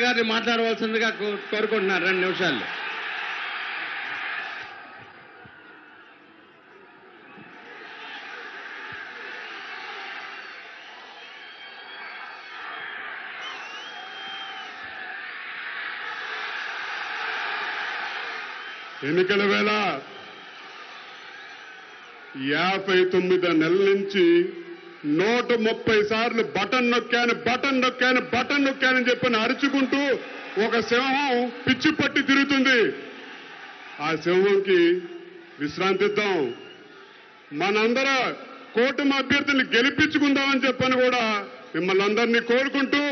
గారిని మాట్లాడవలసిందిగా కోరుకుంటున్నారు 2 నిమిషాలు. ఎన్నికల వేళ 59 నెలల నుంచి 130 సార్లు బటన్ నొక్కానని చెప్పని అరుచుకుంటూ ఒక సింహం పిచ్చి పట్టి తిరుగుతుంది. ఆ సింహంకి విశ్రాంతి ఇద్దాం. మనందరూ కూటమి అభ్యర్థుల్ని గెలిపించుకుందామని చెప్పని కూడా మిమ్మల్ని అందరినీ కోరుకుంటూ,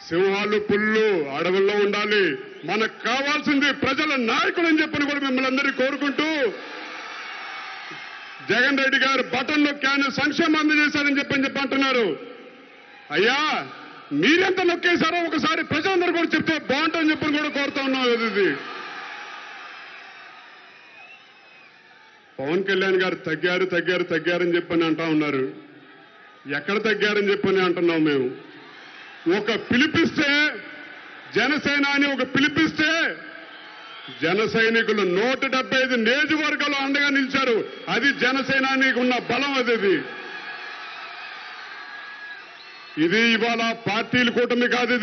సింహాలు పుల్లు అడవుల్లో ఉండాలి, మనకు కావాల్సింది ప్రజల నాయకులు అని చెప్పని కూడా మిమ్మల్ని అందరినీ కోరుకుంటూ, జగన్ రెడ్డి గారు బటన్ నొక్కాను సంక్షేమం అందజేశారని చెప్పి అంటున్నారు. అయ్యా మీరెంత నొక్కేశారో ఒకసారి ప్రజలందరూ కూడా చెప్తే బాగుంటుందని చెప్పని కూడా కోరుతా ఉన్నాం. ఇది పవన్ కళ్యాణ్ గారు తగ్గారని చెప్పని అంటా ఉన్నారు. ఎక్కడ తగ్గారని చెప్పని అంటున్నాం మేము. ఒక పిలిపిస్తే జనసేన అని ఒక పిలిపిస్తే జన సైనికులు 175 నియోజకవర్గాలు అండగా నిలిచారు. అది జనసేనానికి ఉన్న బలం. అది ఇది ఇవాళ పార్టీల కూటమి కాదు,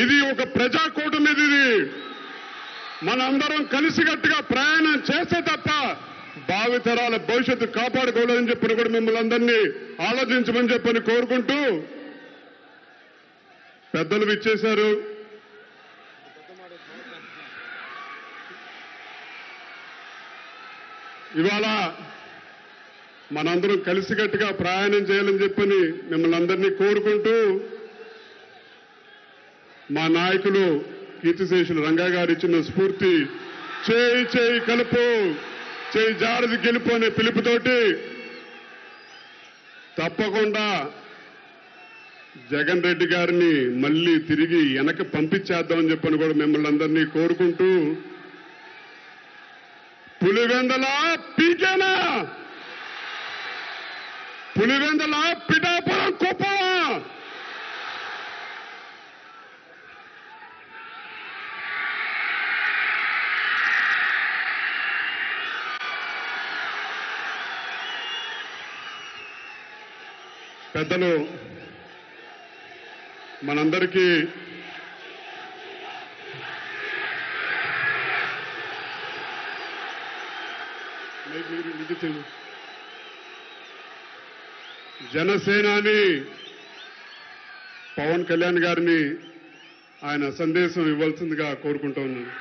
ఇది ఒక ప్రజా కూటమి. ఇది మనందరం కలిసికట్టుగా ప్రయాణం చేస్తే తప్ప భావితరాల భవిష్యత్తు కాపాడుకోలేదని చెప్పని కూడా మిమ్మల్ని అందరినీ ఆలోచించమని చెప్పని కోరుకుంటూ, పెద్దలు విచ్చేశారు. ఇవాళ మనందరం కలిసికట్టుగా ప్రయాణం చేయాలని చెప్పని మిమ్మల్ని అందరినీ కోరుకుంటూ, మా నాయకులు కీర్తిశేషులు రంగా గారు ఇచ్చిన స్ఫూర్తి చేయి కలుపు, చేయి జారది గెలుపు అనే పిలుపుతోటి తప్పకుండా జగన్ రెడ్డి గారిని మళ్ళీ తిరిగి వెనక్కి పంపించేద్దామని చెప్పని కూడా మిమ్మల్ని అందరినీ కోరుకుంటూ, పులివెందల పీకేనా, పులివెందల పిఠాపురం కుప్పమా, పెద్దలు మనందరికీ జనసేనాని పవన్ కళ్యాణ్ గారిని ఆయన సందేశం ఇవ్వాల్సిందిగా కోరుకుంటూ ఉన్నాను.